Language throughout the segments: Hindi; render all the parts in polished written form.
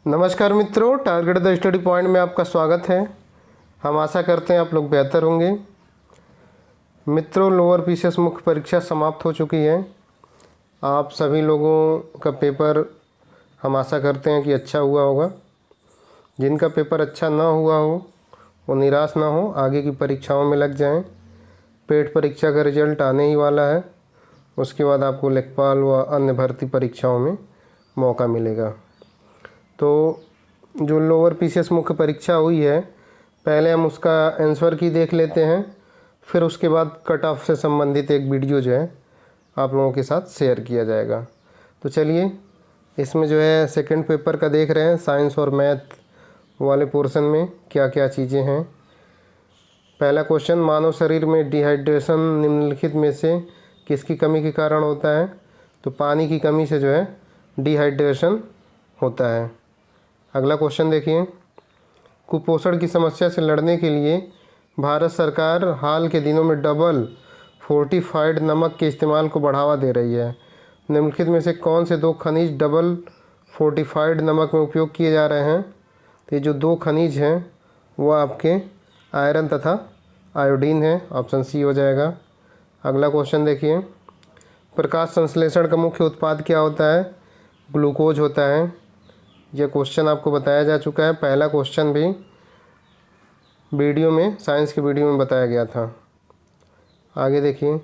नमस्कार मित्रों, टारगेट द स्टडी पॉइंट में आपका स्वागत है। हम आशा करते हैं आप लोग बेहतर होंगे। मित्रों, लोअर पीसीएस मुख्य परीक्षा समाप्त हो चुकी है। आप सभी लोगों का पेपर हम आशा करते हैं कि अच्छा हुआ होगा। जिनका पेपर अच्छा ना हुआ हो वो निराश ना हो, आगे की परीक्षाओं में लग जाएं। पेट परीक्षा का रिजल्ट आने ही वाला है, उसके बाद आपको लेखपाल व अन्य भर्ती परीक्षाओं में मौका मिलेगा। तो जो लोअर पीसीएस मुख्य परीक्षा हुई है, पहले हम उसका आंसर की देख लेते हैं, फिर उसके बाद कट ऑफ से संबंधित एक वीडियो जो है आप लोगों के साथ शेयर किया जाएगा। तो चलिए, इसमें जो है सेकंड पेपर का देख रहे हैं, साइंस और मैथ वाले पोर्शन में क्या क्या चीज़ें हैं। पहला क्वेश्चन, मानव शरीर में डिहाइड्रेशन निम्नलिखित में से किसकी कमी के कारण होता है? तो पानी की कमी से जो है डिहाइड्रेशन होता है। अगला क्वेश्चन देखिए, कुपोषण की समस्या से लड़ने के लिए भारत सरकार हाल के दिनों में डबल फोर्टिफाइड नमक के इस्तेमाल को बढ़ावा दे रही है। निम्नलिखित में से कौन से दो खनिज डबल फोर्टिफाइड नमक में उपयोग किए जा रहे हैं? तो ये जो दो खनिज हैं वो आपके आयरन तथा आयोडीन है, ऑप्शन सी हो जाएगा। अगला क्वेश्चन देखिए, प्रकाश संश्लेषण का मुख्य उत्पाद क्या होता है? ग्लूकोज होता है। यह क्वेश्चन आपको बताया जा चुका है, पहला क्वेश्चन भी वीडियो में, साइंस के वीडियो में बताया गया था। आगे देखिए,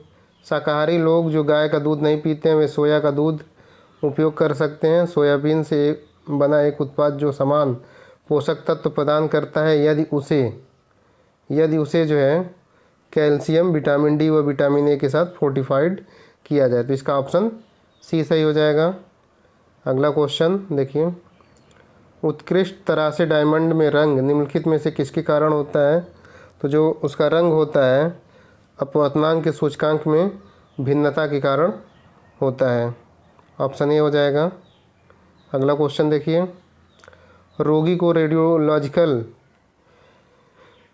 शाकाहारी लोग जो गाय का दूध नहीं पीते हैं वे सोया का दूध उपयोग कर सकते हैं। सोयाबीन से बना एक उत्पाद जो समान पोषक तत्व प्रदान करता है, यदि उसे जो है कैल्शियम, विटामिन डी व विटामिन ए के साथ फोर्टिफाइड किया जाए, तो इसका ऑप्शन सी सही हो जाएगा। अगला क्वेश्चन देखिए, उत्कृष्ट तरासे डायमंड में रंग निम्नलिखित में से किसके कारण होता है? तो जो उसका रंग होता है अपवर्तनांक के सूचकांक में भिन्नता के कारण होता है, ऑप्शन ए हो जाएगा। अगला क्वेश्चन देखिए, रोगी को रेडियोलॉजिकल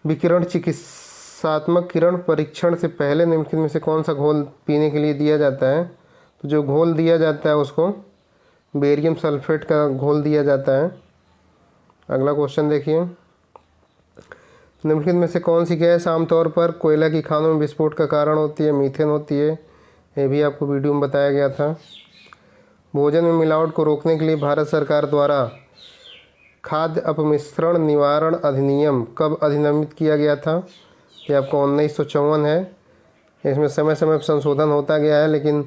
विकिरण चिकित्सात्मक किरण परीक्षण से पहले निम्नलिखित में से कौन सा घोल पीने के लिए दिया जाता है? तो जो घोल दिया जाता है उसको बेरियम सल्फेट का घोल दिया जाता है। अगला क्वेश्चन देखिए, निम्नलिखित में से कौन सी गैस आमतौर पर कोयला की खानों में विस्फोट का कारण होती है? मीथेन होती है, ये भी आपको वीडियो में बताया गया था। भोजन में मिलावट को रोकने के लिए भारत सरकार द्वारा खाद्य अपमिश्रण निवारण अधिनियम कब अधिनियमित किया गया था? ये आपको 1954 है। इसमें समय समय पर संशोधन होता गया है, लेकिन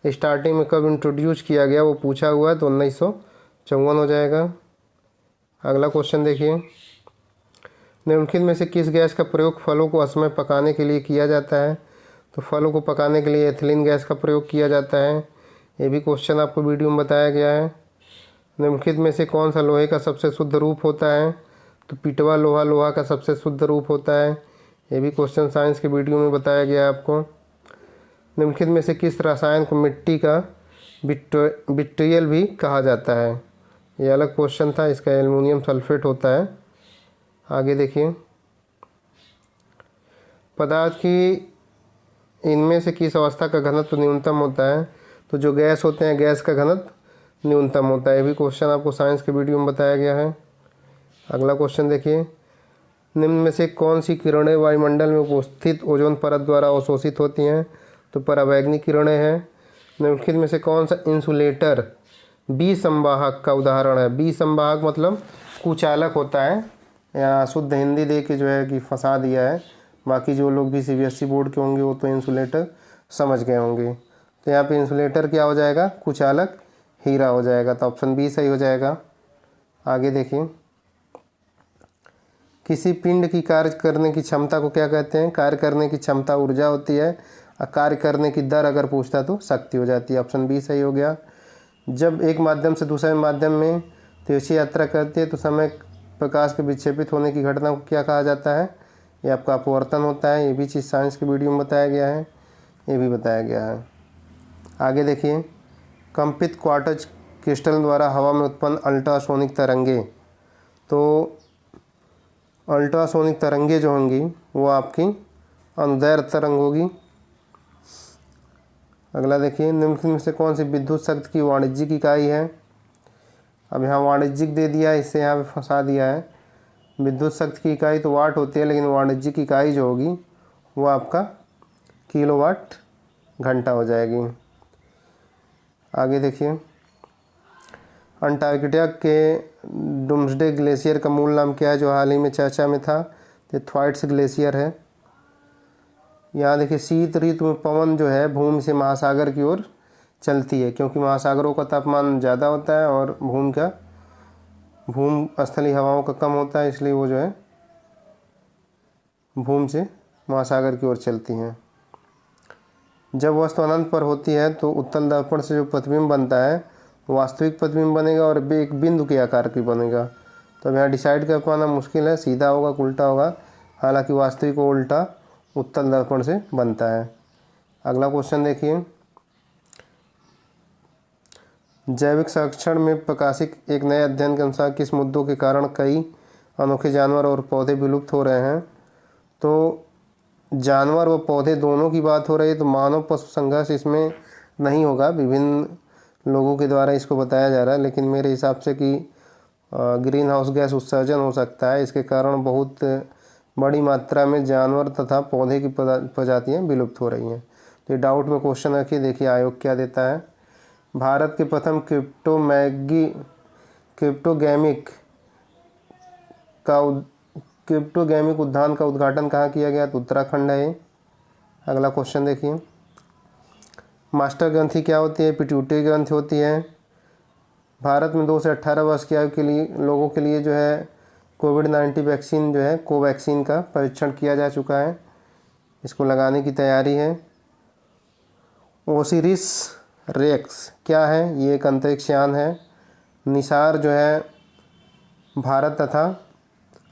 स्टार्टिंग में कब इंट्रोड्यूस किया गया वो पूछा हुआ है, तो 1954 हो जाएगा। अगला क्वेश्चन देखिए, निम्नलिखित में से किस गैस का प्रयोग फलों को असमय पकाने के लिए किया जाता है? तो फलों को पकाने के लिए एथिलीन गैस का प्रयोग किया जाता है, ये भी क्वेश्चन आपको वीडियो में बताया गया है। निम्नलिखित में से कौन सा लोहे का सबसे शुद्ध रूप होता है? तो पिटवा लोहा लोहा का सबसे शुद्ध रूप होता है, ये भी क्वेश्चन साइंस के वीडियो में बताया गया है आपको। निम्नलिखित में से किस रसायन को मिट्टी का विट्रियल भी कहा जाता है? ये अलग क्वेश्चन था, इसका एल्युमिनियम सल्फेट होता है। आगे देखिए, पदार्थ की इनमें से किस अवस्था का घनत्व न्यूनतम होता है? तो जो गैस होते हैं गैस का घनत्व न्यूनतम होता है, ये भी क्वेश्चन आपको साइंस के वीडियो में बताया गया है। अगला क्वेश्चन देखिए, निम्न में से कौन सी किरणें वायुमंडल में उपस्थित ओजोन परत द्वारा अवशोषित होती हैं? तो पराबैंगनी किरणें हैं। निम्नलिखित में से कौन सा इंसुलेटर बी संवाहक का उदाहरण है? बी संवाहक मतलब कुचालक होता है, या शुद्ध हिंदी दे के जो है कि फंसा दिया है। बाकी जो लोग भी सीबीएसई बोर्ड के होंगे वो तो इंसुलेटर समझ गए होंगे। तो यहाँ पे इंसुलेटर क्या हो जाएगा? कुचालक हीरा हो जाएगा, तो ऑप्शन बी सही हो जाएगा। आगे देखिए, किसी पिंड की कार्य करने की क्षमता को क्या कहते हैं? कार्य करने की क्षमता ऊर्जा होती है, और कार्य करने की दर अगर पूछता तो शक्ति हो जाती है, ऑप्शन बी सही हो गया। जब एक माध्यम से दूसरे माध्यम में तेजी यात्रा करती है तो समय प्रकाश के विक्षेपित होने की घटना को क्या कहा जाता है? ये आपका अपवर्तन होता है, ये भी चीज़ साइंस के वीडियो में बताया गया है, ये भी बताया गया है। आगे देखिए, कंपित क्वार्ट्ज क्रिस्टल द्वारा हवा में उत्पन्न अल्ट्रासोनिक तरंगे, तो अल्ट्रासोनिक तरंगे जो होंगी वो आपकी अनुदैर्ध्य तरंग होगी। अगला देखिए, निम्नलिखित में से कौन सी विद्युत शक्ति की वाणिज्यिक इकाई है? अब यहाँ वाणिज्यिक दे दिया है, इससे यहाँ पे फंसा दिया है। विद्युत शक्ति की इकाई तो वाट होती है, लेकिन वाणिज्यिक इकाई जो होगी वो आपका किलोवाट घंटा हो जाएगी। आगे देखिए, अंटार्कटिका के डुम्सडे ग्लेशियर का मूल नाम क्या है, जो हाल ही में चर्चा में था? तो थ्वाइट्स ग्लेशियर है। यहाँ देखिए, शीत ऋतु में पवन जो है भूमि से महासागर की ओर चलती है, क्योंकि महासागरों का तापमान ज़्यादा होता है और भूम स्थलीय हवाओं का कम होता है, इसलिए वो जो है भूमि से महासागर की ओर चलती हैं। जब वस्तु अनंत पर होती है तो उत्तल दर्पण से जो प्रतिबिंब बनता है वास्तविक प्रतिबिंब बनेगा और एक बिंदु के आकार की बनेगा। तो अब यहाँ डिसाइड कर पाना मुश्किल है, सीधा होगा कि उल्टा होगा। हालांकि वास्तविक वो उल्टा उत्तल दर्पण से बनता है। अगला क्वेश्चन देखिए, जैविक संरक्षण में प्रकाशित एक नए अध्ययन के अनुसार किस मुद्दों के कारण कई अनोखे जानवर और पौधे विलुप्त हो रहे हैं? तो जानवर व पौधे दोनों की बात हो रही है, तो मानव पशु संघर्ष इसमें नहीं होगा, विभिन्न लोगों के द्वारा इसको बताया जा रहा है। लेकिन मेरे हिसाब से कि ग्रीन हाउस गैस उत्सर्जन हो सकता है, इसके कारण बहुत बड़ी मात्रा में जानवर तथा पौधे की प्रजातियाँ विलुप्त हो रही हैं। तो ये डाउट में क्वेश्चन रखिए, देखिए आयोग क्या देता है। भारत के प्रथम क्रिप्टोगैमिक उद्यान का उद्घाटन कहाँ किया गया? तो उत्तराखंड है। अगला क्वेश्चन देखिए, मास्टर ग्रंथि क्या होती है? पिट्यूटरी ग्रंथि होती है। भारत में 2 से 18 वर्ष की आयु के लिए लोगों के लिए जो है कोविड-19 वैक्सीन जो है कोवैक्सीन का परीक्षण किया जा चुका है, इसको लगाने की तैयारी है। ओसिरिस रेक्स क्या है? ये एक अंतरिक्ष यान है। निसार जो है भारत तथा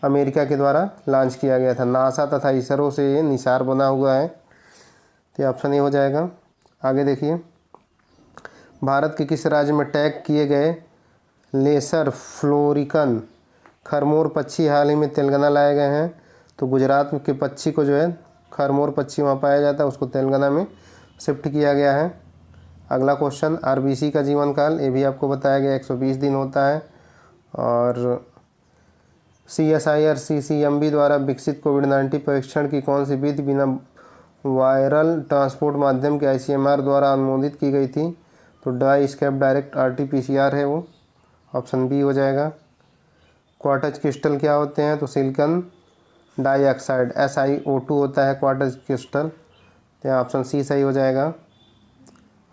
अमेरिका के द्वारा लॉन्च किया गया था, नासा तथा इसरो से ये निसार बना हुआ है। तो ऑप्शन ए हो जाएगा। आगे देखिए, भारत के किस राज्य में टैग किए गए लेसर फ्लोरिकन खरमोर पक्षी हाल ही में तेलंगाना लाए गए हैं? तो गुजरात के पक्षी को जो है खरमोर पक्षी वहाँ पाया जाता है, उसको तेलंगाना में शिफ्ट किया गया है। अगला क्वेश्चन, आरबीसी का जीवन काल, ये भी आपको बताया गया 120 दिन होता है। और CSIR-CCMB द्वारा विकसित कोविड-19 परीक्षण की कौन सी विधि बिना वायरल ट्रांसपोर्ट माध्यम के ICMR द्वारा अनुमोदित की गई थी? तो डाई स्कैप डायरेक्ट RT-PCR है वो, ऑप्शन बी हो जाएगा। क्वार्टज क्रिस्टल क्या होते हैं? तो सिलिकॉन डाइऑक्साइड SiO2 होता है क्वार्टज क्रिस्टल, तो ऑप्शन सी सही हो जाएगा।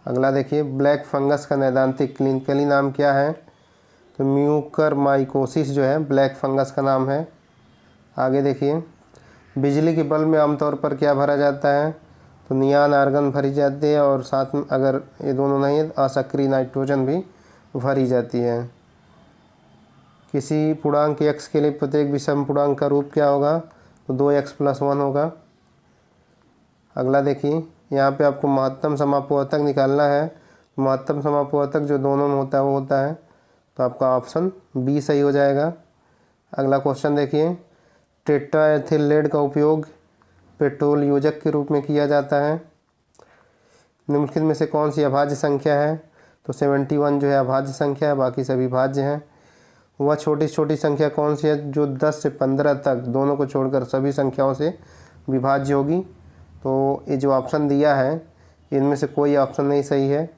अगला देखिए, ब्लैक फंगस का नैदांतिक क्लिनिकली नाम क्या है? तो म्यूकरमाइकोसिस जो है ब्लैक फंगस का नाम है। आगे देखिए, बिजली के बल्ब में आमतौर पर क्या भरा जाता है? तो नियान आर्गन भरी जाती है और साथ में अगर ये दोनों नहीं है तो असक्रिय नाइट्रोजन भी भरी जाती है। किसी पूर्णांक x के लिए प्रत्येक विषम पूर्णांक का रूप क्या होगा? तो 2x+1 होगा। अगला देखिए, यहाँ पे आपको महत्तम समापवर्तक निकालना है। महत्तम समापवर्तक जो दोनों में होता है वो होता है, तो आपका ऑप्शन बी सही हो जाएगा। अगला क्वेश्चन देखिए, टेट्राएथिल लेड का उपयोग पेट्रोल योजक के रूप में किया जाता है। निम्नलिखित में से कौन सी अभाज्य संख्या है? तो 71 जो है अभाज्य संख्या है, बाकी सभी भाज्य हैं। वह छोटी छोटी संख्या कौन सी है जो 10 से 15 तक दोनों को छोड़कर सभी संख्याओं से विभाज्य होगी? तो ये जो ऑप्शन दिया है इनमें से कोई ऑप्शन नहीं सही है।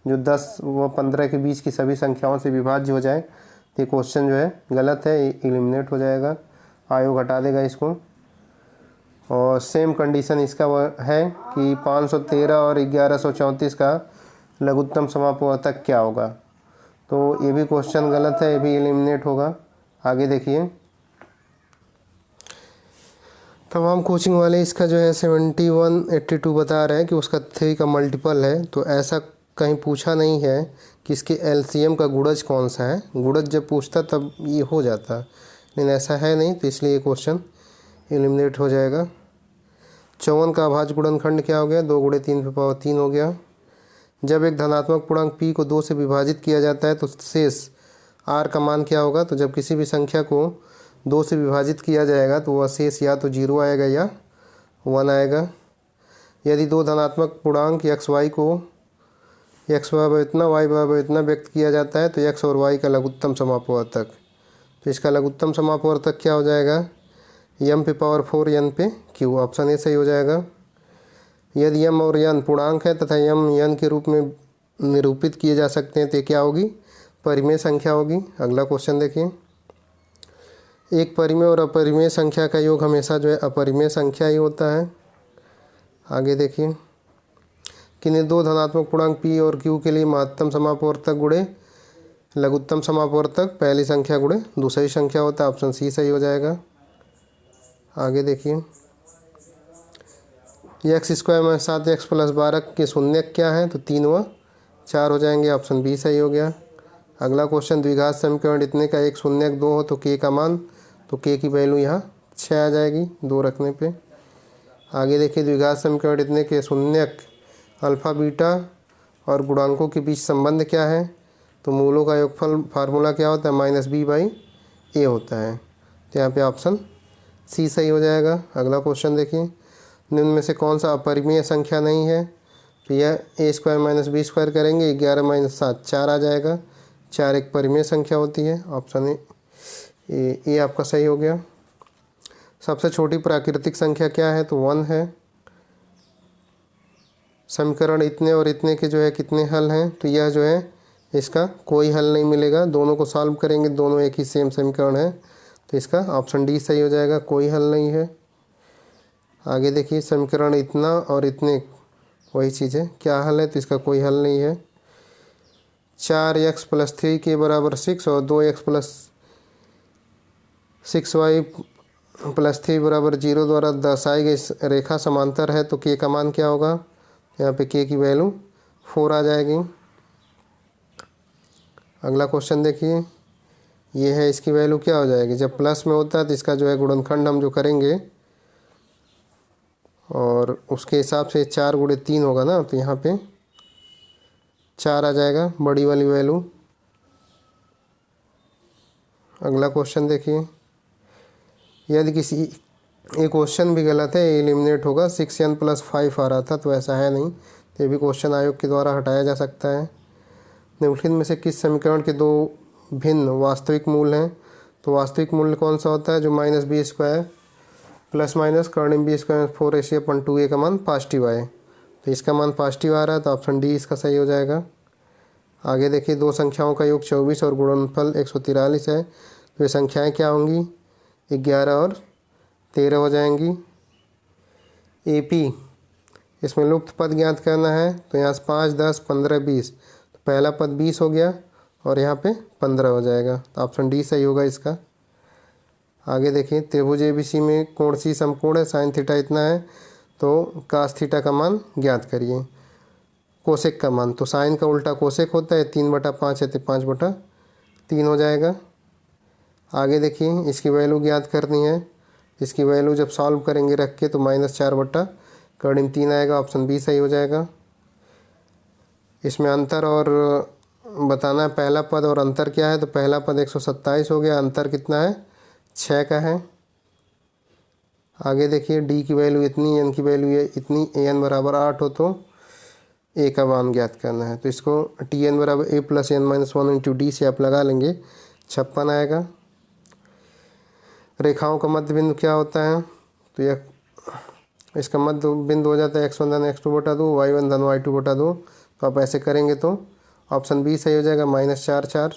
जो 10 व 15 के बीच की सभी संख्याओं से विभाज्य हो जाए तो ये क्वेश्चन जो है गलत है, एलिमिनेट हो जाएगा, आयोग हटा देगा इसको। और सेम कंडीशन इसका है कि 513 और 1134 का लघुत्तम समापवर्तक क्या होगा? तो ये भी क्वेश्चन गलत है, ये भी एलिमिनेट होगा। आगे देखिए, तमाम कोचिंग वाले इसका जो है 7182 बता रहे हैं कि उसका 3 का मल्टीपल है। तो ऐसा कहीं पूछा नहीं है कि इसके LCM का गुणज कौन सा है। गुणज जब पूछता तब ये हो जाता, लेकिन ऐसा है नहीं, तो इसलिए ये क्वेश्चन एलिमिनेट हो जाएगा। 54 का अभाज्य गुणनखंड क्या हो गया? 2 × 10⁻³ हो गया। जब एक धनात्मक पूर्णांक p को 2 से विभाजित किया जाता है तो शेष r का मान क्या होगा? तो जब किसी भी संख्या को 2 से विभाजित किया जाएगा तो वह शेष या तो 0 आएगा या 1 आएगा। यदि 2 धनात्मक पूर्णांक x y को एक्स बराबर इतना, वाई बराबर इतना व्यक्त किया जाता है, तो एक्स और वाई का लघुत्तम समापवर्तक। तो इसका लघुत्तम समापवर्तक क्या हो जाएगा, यम पे पावर 4 यन पे क्यू। ऑप्शन ए सही हो जाएगा। यदि यम और यन पूर्णांक है तथा यम यन के रूप में निरूपित किए जा सकते हैं तो क्या होगी, परिमेय संख्या होगी। अगला क्वेश्चन देखिए, एक परिमेय और अपरिमेय संख्या का योग हमेशा जो है अपरिमेय संख्या ही होता है। आगे देखिए, किन्हीं दो धनात्मक पूर्णांक p और q के लिए महत्तम समापवर्तक गुणे लघुत्तम समापवर्तक पहली संख्या गुणे दूसरी संख्या होता है। ऑप्शन सी सही हो जाएगा। आगे देखिए, एक्स स्क्वायर में 7x प्लस 12 के शून्य क्या है, तो 3 व 4 हो जाएंगे। ऑप्शन बी सही हो गया। अगला क्वेश्चन, द्विघात समीकरण इतने का एक शून्य 2 हो तो k का मान, तो k की वैल्यू यहाँ 6 आ जाएगी 2 रखने पे। आगे देखिए, द्विघात समीकरण इतने के शून्यक अल्फ़ा बीटा और गुणांकों के बीच संबंध क्या है, तो मूलों का योगफल फार्मूला क्या होता है, -b/a होता है। तो यहाँ पे ऑप्शन सी सही हो जाएगा। अगला क्वेश्चन देखिए, निम्न में से कौन सा अपरिमेय संख्या नहीं है, तो यह a square minus B square करेंगे 11 माइनस 7 4 आ जाएगा। 4 एक परिमेय संख्या होती है। ऑप्शन ए आपका सही हो गया। सबसे छोटी प्राकृतिक संख्या क्या है, तो 1 है। समीकरण इतने और इतने के जो है कितने हल हैं, तो यह जो है इसका कोई हल नहीं मिलेगा। दोनों को सॉल्व करेंगे, दोनों एक ही सेम समीकरण है, तो इसका ऑप्शन डी सही हो जाएगा, कोई हल नहीं है। आगे देखिए, समीकरण इतना और इतने वही चीज़ है, क्या हल है, तो इसका कोई हल नहीं है। 4x प्लस 3 के बराबर 6 और 2x प्लस 6y प्लस 3 बराबर 0 द्वारा दर्शाई गई रेखा समांतर है, तो k का मान क्या होगा, यहाँ पे k की वैल्यू 4 आ जाएगी। अगला क्वेश्चन देखिए, ये है, इसकी वैल्यू क्या हो जाएगी, जब प्लस में होता है तो इसका जो है गुणनखंड हम जो करेंगे और उसके हिसाब से 4 गुणे 3 होगा ना, तो यहाँ पे 4 आ जाएगा, बड़ी वाली वैल्यू। अगला क्वेश्चन देखिए, यदि किसी एक क्वेश्चन भी गलत है, एलिमिनेट होगा। 6n प्लस 5 आ रहा था, तो ऐसा है नहीं, तो ये भी क्वेश्चन आयोग के द्वारा हटाया जा सकता है। निम्नलिखित में से किस समीकरण के दो भिन्न वास्तविक मूल हैं, तो वास्तविक मूल्य कौन सा होता है, जो -b² plus minus कर्णिम b² 4ac/2a का मान पॉजिटिव आए, तो इसका मान पॉजिटिव आ रहा है, तो ऑप्शन डी इसका सही हो जाएगा। आगे देखिए, दो संख्याओं का योग 24 और गुणनफल 143 है, तो ये संख्याएं क्या होंगी, 11 और 13 हो जाएंगी। AP, इसमें लुप्त पद ज्ञात करना है, तो यहाँ से 5, 10, 15, 20, तो पहला पद 20 हो गया और यहाँ पे 15 हो जाएगा, तो ऑप्शन डी सही होगा इसका। आगे देखिए, त्रिभुज ABC में कोण सी समकोण है, साइन थीटा इतना है, तो कास थीटा का मान ज्ञात करिए। कोसेक का मान, तो साइन का उल्टा कोसेक होता है, 3/5 है तो 5/3 हो जाएगा। आगे देखिए, इसकी वैल्यू ज्ञात करनी है, इसकी वैल्यू जब सॉल्व करेंगे रख के, तो -4/3 आएगा। ऑप्शन बी सही हो जाएगा। इसमें अंतर और बताना है, पहला पद और अंतर क्या है, तो पहला पद 127 हो गया, अंतर कितना है, 6 का है। आगे देखिए, डी की वैल्यू इतनी, एन की वैल्यू इतनी, an बराबर 8 हो तो ए का मान ज्ञात करना है, तो इसको tn बराबर a + n - 1 × d से आप लगा लेंगे, 56 आएगा। रेखाओं का मध्य बिंदु क्या होता है, तो यह इसका मध्य बिंदु हो जाता है x1 धन x2/2, y1 धन y2/2, तो आप ऐसे करेंगे तो ऑप्शन बी सही हो जाएगा, -4, 4।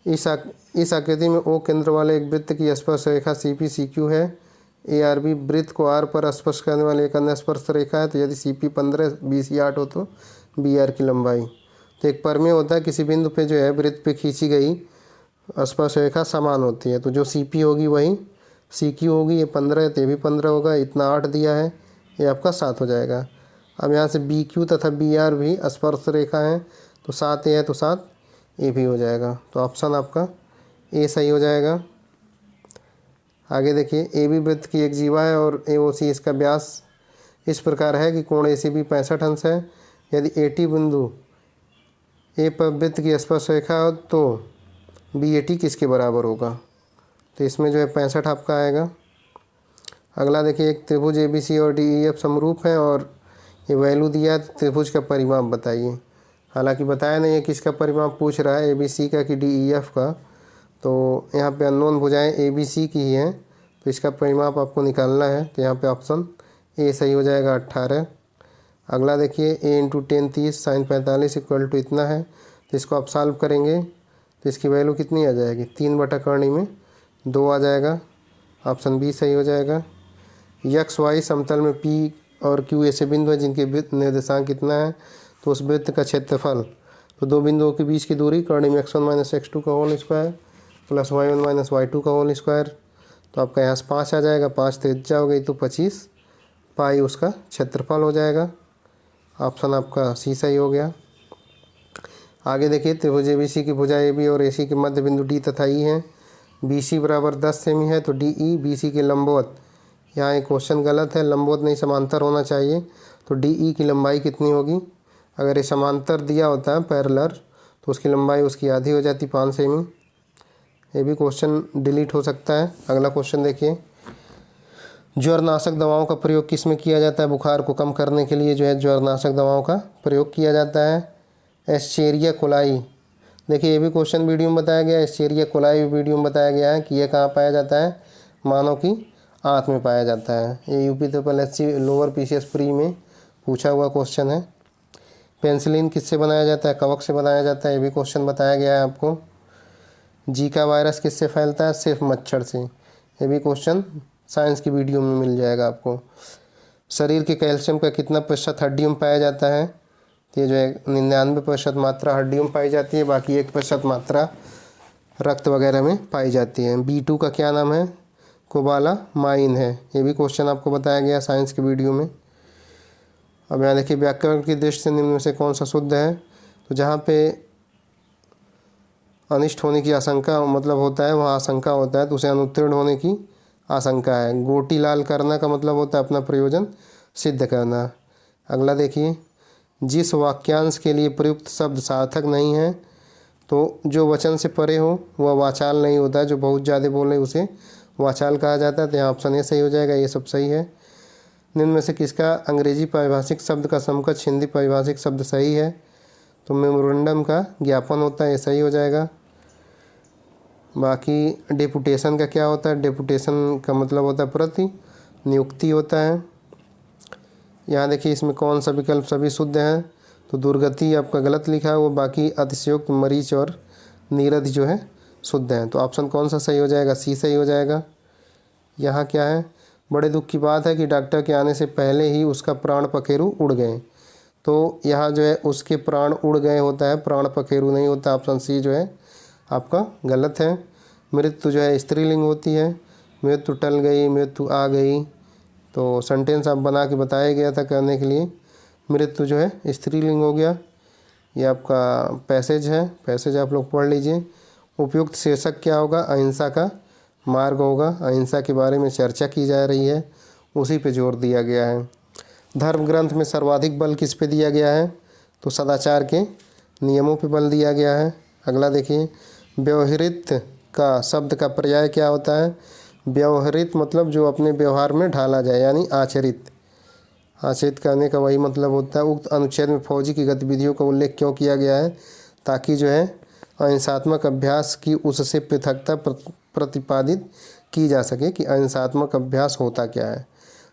इस आकृति में O केंद्र वाले एक वृत्त की स्पर्श रेखा CP CQ है। ARB वृत्त को R पर स्पर्श करने वाली एक अन्य स्पर्श रेखा है, तो यदि CP 15, BC 8 हो तो BR की लंबाई। तो एक परिमेय होता है, किसी बिंदु पे जो है वृत्त पे खींची गई स्पर्श रेखा समान होती है, तो जो CP होगी वही CQ होगी। ये 15 है तो ये भी 15 होगा, इतना 8 दिया है, ये आपका 7 हो जाएगा। अब यहाँ से BQ तथा BR भी स्पर्श रेखा है, तो 7A है तो 7A भी हो जाएगा, तो ऑप्शन आपका ए सही हो जाएगा। आगे देखिए, AB वृत्त की एक जीवा है और AOC इसका व्यास इस प्रकार है कि कोण ACB 65 अंश है। यदि AT बिंदु A पर वृत्त की स्पर्श रेखा हो तो BAT किसके बराबर होगा, तो इसमें जो है 65 आपका आएगा। अगला देखिए, एक त्रिभुज ABC और DEF समरूप है और ये वैल्यू दिया है तो त्रिभुज का परिमाप बताइए। हालांकि बताया नहीं है किसका परिमाप पूछ रहा है, ABC का कि DEF का। तो यहाँ पे अननोन भुजाएं ABC की ही हैं, तो इसका परिमाप आपको निकालना है। तो यहाँ पे ऑप्शन ए सही हो जाएगा 18। अगला देखिए A × 10 30 sin 45 इक्वल टू इतना है। तो इसको आप सॉल्व करेंगे तो इसकी वैल्यू कितनी आ जाएगी, 3/कर्णी में 2 आ जाएगा। ऑप्शन बी सही हो जाएगा। XY समतल में P और Q ऐसे बिंदु हैं जिनके निर्देशांक कितना है, तो उस वृत्त का क्षेत्रफल, तो दो बिंदुओं के बीच की दूरी कर्णी में x1 - x2 का whole square plus y1 - y2 का होल स्क्वायर। तो आपका यहाँ से 5 आ जाएगा, 5 त्रिज्या हो गई तो 25 पाई उसका क्षेत्रफल हो जाएगा। ऑप्शन आपका सी सही हो गया। आगे देखिए त्रिभुज ABC की भुजा AB और AC के मध्य बिंदु D तथा E हैं। BC बराबर 10 सेमी है तो DE BC के लंबवत, यहाँ एक क्वेश्चन गलत है, लंबवत नहीं समांतर होना चाहिए। तो DE की लंबाई कितनी होगी, अगर ये समांतर दिया होता है पैरेलल तो उसकी लंबाई उसकी आधी हो जाती 5 सेमी। ये भी क्वेश्चन डिलीट हो सकता है। अगला क्वेश्चन देखिए, ज्वरनाशक दवाओं का प्रयोग किस में किया जाता है, बुखार को कम करने के लिए जो है ज्वरनाशक दवाओं का प्रयोग किया जाता है। एस्चेरिया कोलाई, देखिए ये भी क्वेश्चन वीडियो में बताया गया है, एस्चेरिया कोलाई वीडियो में बताया गया है कि यह कहाँ पाया जाता है, मानव की आंत में पाया जाता है। ये UP SSC lower PCS pre में पूछा हुआ क्वेश्चन है। पेंसिलिन किससे बनाया जाता है, कवक से बनाया जाता है, ये भी क्वेश्चन बताया गया है आपको। जीका वायरस किससे फैलता है, सिर्फ मच्छर से, ये भी क्वेश्चन साइंस की वीडियो में मिल जाएगा आपको। शरीर के कैल्शियम का कितना प्रतिशत हड्डियों में पाया जाता है, तो ये जो है 99% मात्रा हड्डियों में पाई जाती है, बाकी 1% मात्रा रक्त वगैरह में पाई जाती है। B2 का क्या नाम है, कोबाला माइन है, ये भी क्वेश्चन आपको बताया गया साइंस की वीडियो में। अब यहाँ देखिए व्याकरण की दृष्टि से निम्न में से कौन सा शुद्ध है, तो जहाँ पे अनिष्ट होने की आशंका मतलब होता है वहाँ आशंका होता है तो उसे अनुत्तीर्ण होने की आशंका है। गोटी लाल करना का मतलब होता है अपना प्रयोजन सिद्ध करना। अगला देखिए, जिस वाक्यांश के लिए प्रयुक्त शब्द सार्थक नहीं है, तो जो वचन से परे हो वह वाचाल नहीं होता है, जो बहुत ज़्यादा बोले उसे वाचाल कहा जाता है। तो यहाँ ऑप्शन ए सही हो जाएगा, ये सब सही है। निम्न में से किसका अंग्रेजी पारिभाषिक शब्द का समकक्ष हिंदी पारिभाषिक शब्द सही है, तो मेमोरेंडम का ज्ञापन होता है, ये सही हो जाएगा। बाकी डेपुटेशन का क्या होता है, डेपुटेशन का मतलब होता है प्रति नियुक्ति होता है। यहाँ देखिए इसमें कौन सा विकल्प सभी शुद्ध हैं, तो दुर्गति आपका गलत लिखा है वो, बाकी अतिशयोक्त मरीच और नीरद जो है शुद्ध हैं। तो ऑप्शन कौन सा सही हो जाएगा, सी सही हो जाएगा। यहाँ क्या है, बड़े दुख की बात है कि डॉक्टर के आने से पहले ही उसका प्राण पखेरु उड़ गए, तो यहाँ जो है उसके प्राण उड़ गए होता है, प्राण पखेरु नहीं होता। ऑप्शन सी जो है आपका गलत है। मृत्यु जो है स्त्रीलिंग होती है, मृत्यु टल गई, मृत्यु आ गई, तो सेंटेंस आप बना के बताया गया था करने के लिए। मृत्यु जो है स्त्रीलिंग हो गया। ये आपका पैसेज है, पैसेज आप लोग पढ़ लीजिए। उपयुक्त शीर्षक क्या होगा, अहिंसा का मार्ग होगा, अहिंसा के बारे में चर्चा की जा रही है, उसी पे जोर दिया गया है। धर्म ग्रंथ में सर्वाधिक बल किस पे दिया गया है, तो सदाचार के नियमों पे बल दिया गया है। अगला देखिए, व्यवहृत का शब्द का पर्याय क्या होता है, व्यवहृत मतलब जो अपने व्यवहार में ढाला जाए, यानी आचरित। आचरित करने का वही मतलब होता है। उक्त अनुच्छेद में फौजी की गतिविधियों का उल्लेख क्यों किया गया है, ताकि जो है अहिंसात्मक अभ्यास की उससे पृथकता प्रतिपादित की जा सके कि अहिंसात्मक अभ्यास होता क्या है।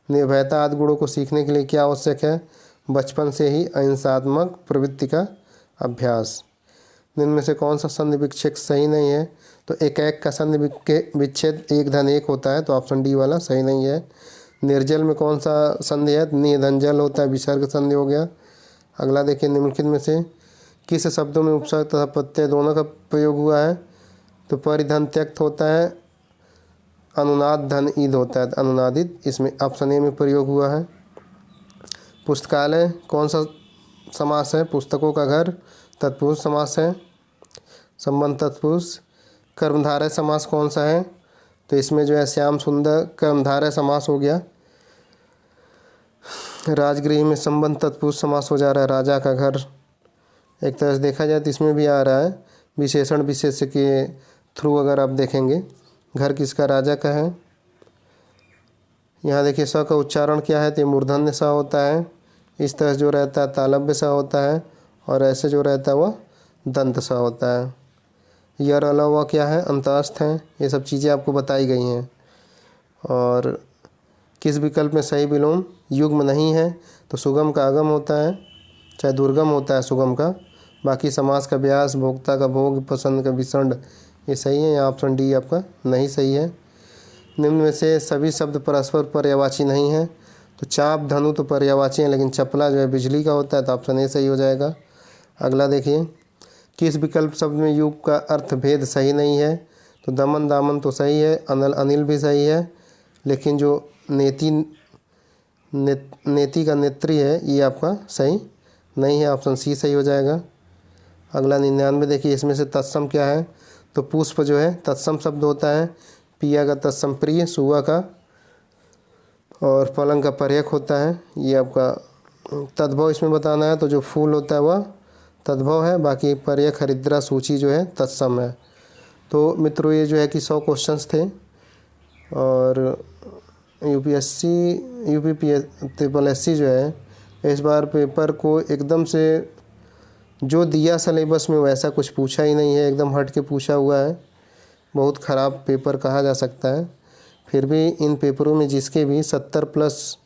निर्भयता आदि गुणों को सीखने के लिए क्या आवश्यक है, बचपन से ही अहिंसात्मक प्रवृत्ति का अभ्यास। इनमें से कौन सा संधि विच्छेद सही नहीं है, तो एक का संधि विच्छेद 1-1 होता है, तो ऑप्शन डी वाला सही नहीं है। निर्जल में कौन सा संधि है, निधनजल होता है, विसर्ग संधि हो गया। अगला देखिए, निम्नलिखित में से किस शब्दों में उपसर्ग तथा प्रत्यय दोनों का प्रयोग हुआ है, तो परिधन त्यक्त होता है, अनुनाद धन ईद होता है, अनुनादित, इसमें ऑप्शन ए में प्रयोग हुआ है। पुस्तकालय कौन सा समास है, पुस्तकों का घर तत्पुरुष समास है, संबंध तत्पुरुष। कर्मधारय समास कौन सा है, तो इसमें जो है श्याम सुंदर कर्मधारय समास हो गया। राजगृह में संबंध तत्पुरुष समास हो जा रहा है, राजा का घर। एक तरह से देखा जाए तो इसमें भी आ रहा है विशेषण विशेष के थ्रू, अगर आप देखेंगे घर किसका, राजा का है। यहाँ देखिए स का उच्चारण क्या है, तो मूर्धन्य स होता है। इस तरह जो रहता है तालव्य सा होता है, और ऐसे जो रहता है वह दंत सा होता है। यर अलावा क्या है, अंतस्थ हैं। ये सब चीज़ें आपको बताई गई हैं। और किस विकल्प में सही विलोम युग्म नहीं है, तो सुगम का अगम होता है, चाहे दुर्गम होता है सुगम का। बाकी समास का व्यास, भोक्ता का भोग, पसंद का विसंड, ये सही है। यहाँ ऑप्शन डी आपका नहीं सही है। निम्न में से सभी शब्द परस्पर पर्यायवाची नहीं है, तो चाप धनु तो पर्यायवाची है, लेकिन चपला जो है बिजली का होता है, तो ऑप्शन ए सही हो जाएगा। अगला देखिए, किस विकल्प शब्द में युग का अर्थ भेद सही नहीं है, तो दमन दामन तो सही है, अनल अनिल भी सही है, लेकिन जो नेति का नेत्री है ये आपका सही नहीं है, ऑप्शन सी सही हो जाएगा। अगला 99 देखिए, इसमें से तत्सम क्या है, तो पुष्प जो है तत्सम शब्द होता है, पिया का तत्सम प्रिय, सुआ का और पलंग का पर्यक होता है। ये आपका तद्भव इसमें बताना है, तो जो फूल होता है वह तद्भव है, बाकी पर्यक हरिद्रा सूची जो है तत्सम है। तो मित्रों ये जो है कि 100 क्वेश्चंस थे, और यूपीएससी जो है इस बार पेपर को एकदम से जो दिया सिलेबस में वैसा कुछ पूछा ही नहीं है, एकदम हट के पूछा हुआ है। बहुत ख़राब पेपर कहा जा सकता है। फिर भी इन पेपरों में जिसके भी 70+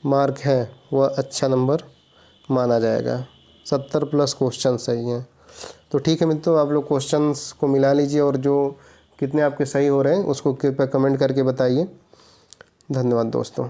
मार्क है वह अच्छा नंबर माना जाएगा। 70+ क्वेश्चन सही हैं। तो ठीक है मित्रों, आप लोग क्वेश्चंस को मिला लीजिए, और जो कितने आपके सही हो रहे हैं उसको कृपया कमेंट करके बताइए। धन्यवाद दोस्तों।